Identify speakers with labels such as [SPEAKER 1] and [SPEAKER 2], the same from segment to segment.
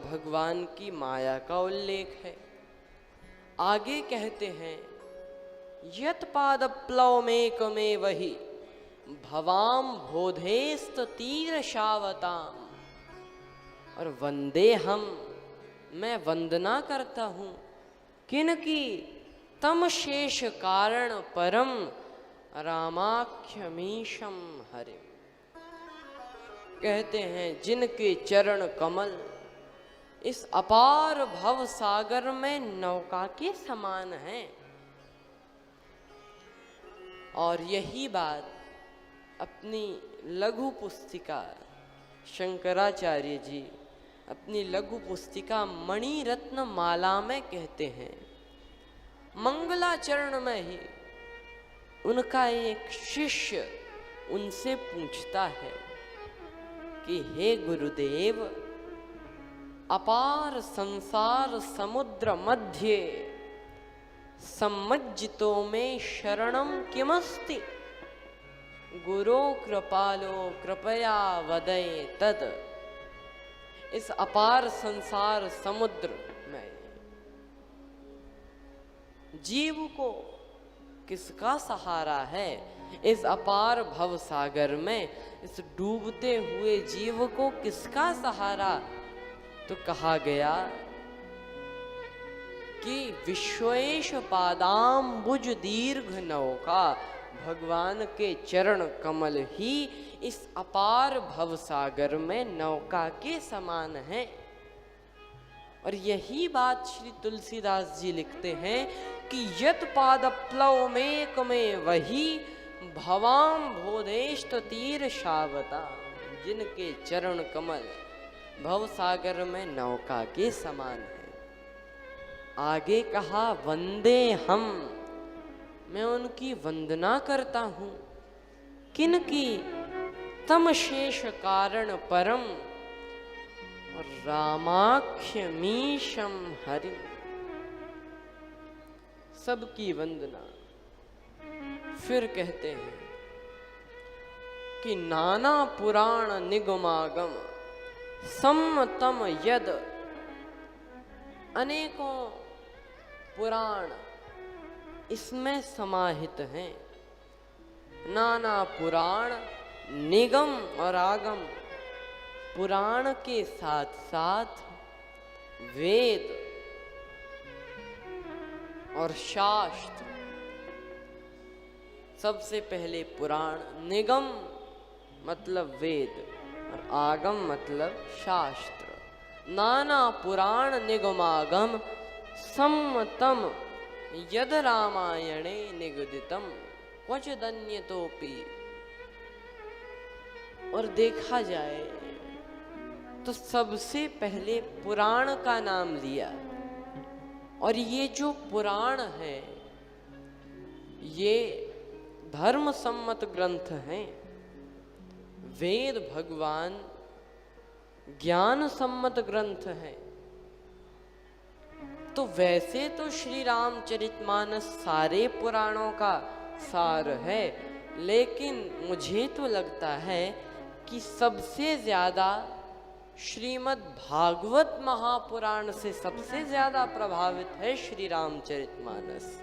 [SPEAKER 1] भगवान की माया का उल्लेख है। आगे कहते हैं, यत पाद प्लव में कमे वही भवाम बोधेस्त तीर शावताम। और वंदे हम, मैं वंदना करता हूँ किनकी, तम शेष कारण परम रामाख्यमीशम हरे। कहते हैं जिनके चरण कमल इस अपार भव सागर में नौका के समान हैं। और यही बात अपनी लघु पुस्तिका शंकराचार्य जी अपनी लघु पुस्तिका मणि रत्न माला में कहते हैं। मंगलाचरण में ही उनका एक शिष्य उनसे पूछता है कि हे गुरुदेव, अपार संसार समुद्र मध्य सम्मज्जितो में शरणम किमस्ति, गुरो कृपालो कृपया वदय तद। इस अपार संसार समुद्र में जीव को किसका सहारा है? इस अपार भव सागर में इस डूबते हुए जीव को किसका सहारा? तो कहा गया कि विश्वेश पादाम्बुज दीर्घ नौका, भगवान के चरण कमल ही इस अपार भव सागर में नौका के समान है। और यही बात श्री तुलसीदास जी लिखते हैं कि यत पाद प्लव में कमे वही भवाम बोधेष्ट तीर शावता। जिनके चरण कमल भव सागर में नौका के समान है। आगे कहा वंदे हम, मैं उनकी वंदना करता हूँ किनकी, तम शेष कारण परम और रामाख्यमीशम हरि। सबकी वंदना। फिर कहते हैं कि नाना पुराण निगमागम सम्मतम यद, अनेकों पुराण इसमें समाहित हैं। नाना पुराण निगम और आगम, पुराण के साथ साथ वेद और शास्त्र। सबसे पहले पुराण, निगम मतलब वेद और आगम मतलब शास्त्र। नाना पुराण निगमागम सम्मतम यद रामायणे निगदितम क्वचिदन्यतोपि। और देखा जाए तो सबसे पहले पुराण का नाम लिया। और ये जो पुराण है ये धर्म सम्मत ग्रंथ हैं। वेद भगवान ज्ञान सम्मत ग्रंथ है। तो वैसे तो श्री रामचरितमानस सारे पुराणों का सार है, लेकिन मुझे तो लगता है कि सबसे ज्यादा श्रीमद् भागवत महापुराण से सबसे ज्यादा प्रभावित है श्री रामचरितमानस।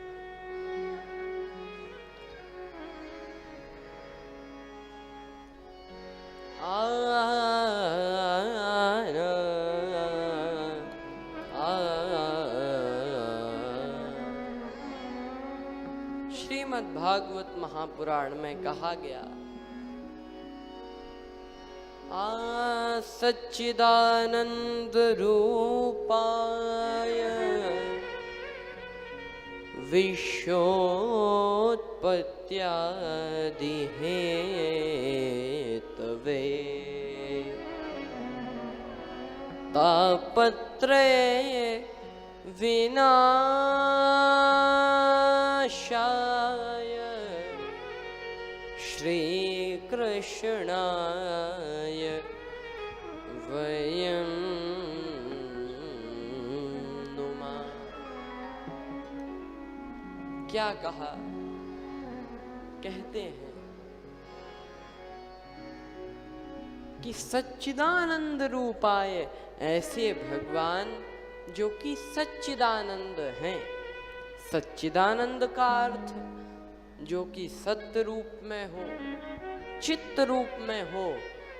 [SPEAKER 1] श्रीमद् भागवत महापुराण में कहा गया, सच्चिदानंद रूपाय विश्वोत्पत्त्यादि हेतवे तापत्रये विनाशाय श्री कृष्णाय वयं नुमः। क्या कहा? कहते हैं कि सच्चिदानंद रूपाय, ऐसे भगवान जो कि सच्चिदानंद हैं। सच्चिदानंद का अर्थ जो कि सत्य रूप में हो, चित्त रूप में हो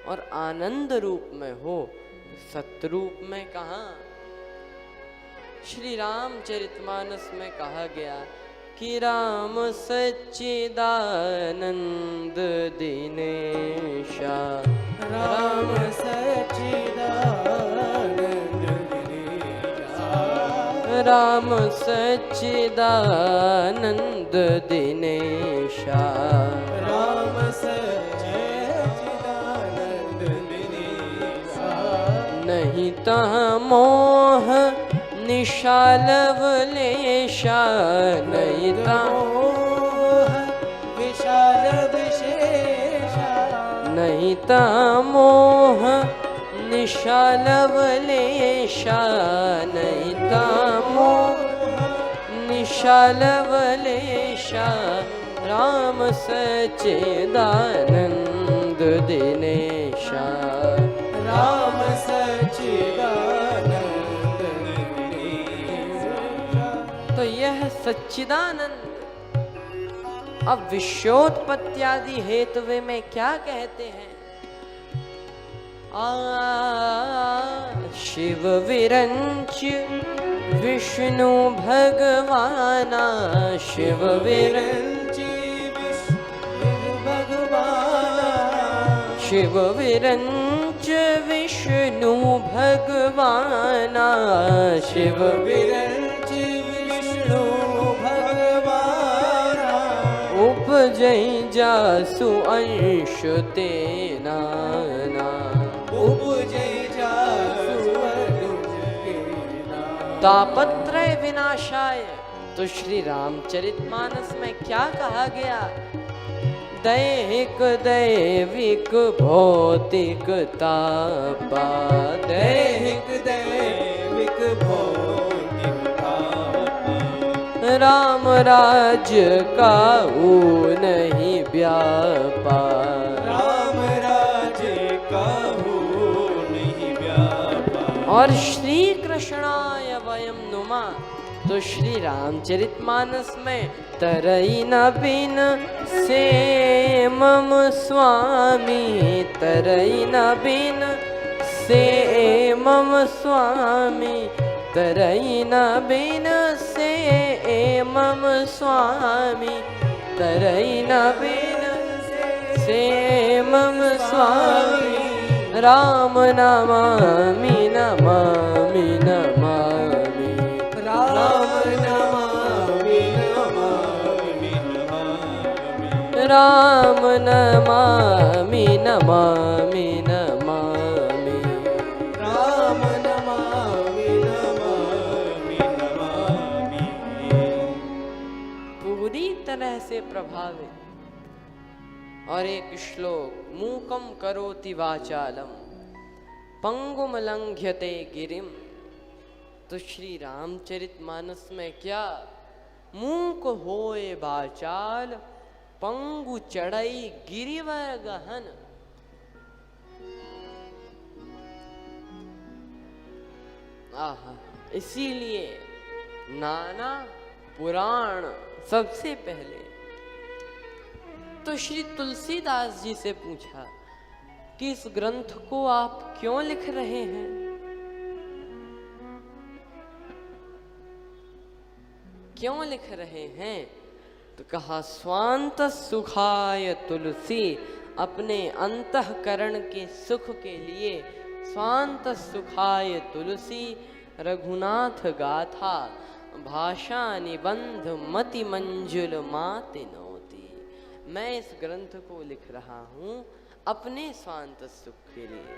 [SPEAKER 1] और आनंद रूप में हो। सत्य रूप में कहाँ? श्री रामचरितमानस में कहा गया कि राम सच्चिदानंद दिनेशा,
[SPEAKER 2] राम सच्चिदानंद दिनेशा,
[SPEAKER 1] राम सच्चिदानंद दिनेशा,
[SPEAKER 2] राम सच्चिदानंद दिनेशा,
[SPEAKER 1] नहीं तह मोह निशालवलेशा, नहीं तह
[SPEAKER 2] विशाल विशेषा,
[SPEAKER 1] नहीं तह मोह निशालवलेशा, नहीं तह मोह निशालवलेशा, राम सच्चिदानंद दिनेशा,
[SPEAKER 2] राम सच्चिदानंद दिनेशा।
[SPEAKER 1] तो यह सच्चिदानंद अब विश्वोत्पत्त्यादि हेतुवे में क्या कहते हैं? शिव विरंच विष्णु भगवाना, शिव विरंच
[SPEAKER 2] भगवाना,
[SPEAKER 1] शिव विरंच विष्णु भगवाना, शिव
[SPEAKER 2] विरंच विष्णु भगवाना,
[SPEAKER 1] उपजई जासु अंश तेना,
[SPEAKER 2] उपजै जासु अनुज केना।
[SPEAKER 1] तापत्रय विनाशाय। तो श्री रामचरितमानस में क्या कहा गया? दैहिक दैविक भौतिक तापा,
[SPEAKER 2] दैहिक दैविक भौतिक तापा,
[SPEAKER 1] राम राज का नहीं व्यापा,
[SPEAKER 2] राम राज्य का हो नहीं व्यापा।
[SPEAKER 1] और श्री कृष्णाय वयम नुमा। तो श्री रामचरितमानस में तरई न बिन से मम स्वामी, तरई न बिन से मम स्वामी, तरई न बिन से मम स्वामी, तरई न बिन से मम स्वामी, राम नमामि नमामि नमामि,
[SPEAKER 2] राम नमामि नमामि नमामि,
[SPEAKER 1] राम नमामि नमामि नमामि,
[SPEAKER 2] राम नमामि नमामि नमामि।
[SPEAKER 1] पूरी तरह से प्रभावित। और एक श्लोक, मूकम करोति वाचालम पंगुम लंघ्यते गिरिम। तो श्री रामचरितमानस में क्या? मूक होए वाचाल पंगु चढ़ई गिरिवर गहन। आहा, इसीलिए नाना पुराण सबसे पहले तो श्री तुलसीदास जी से पूछा कि इस ग्रंथ को आप क्यों लिख रहे हैं? क्यों लिख रहे हैं? तो कहा स्वांत सुखाय तुलसी, अपने अंतःकरण के सुख के लिए स्वांत सुखाय तुलसी, रघुनाथ गाथा भाषा निबंध मति मंजुल माति नोती। मैं इस ग्रंथ को लिख रहा हूं अपने स्वांत सुख के लिए।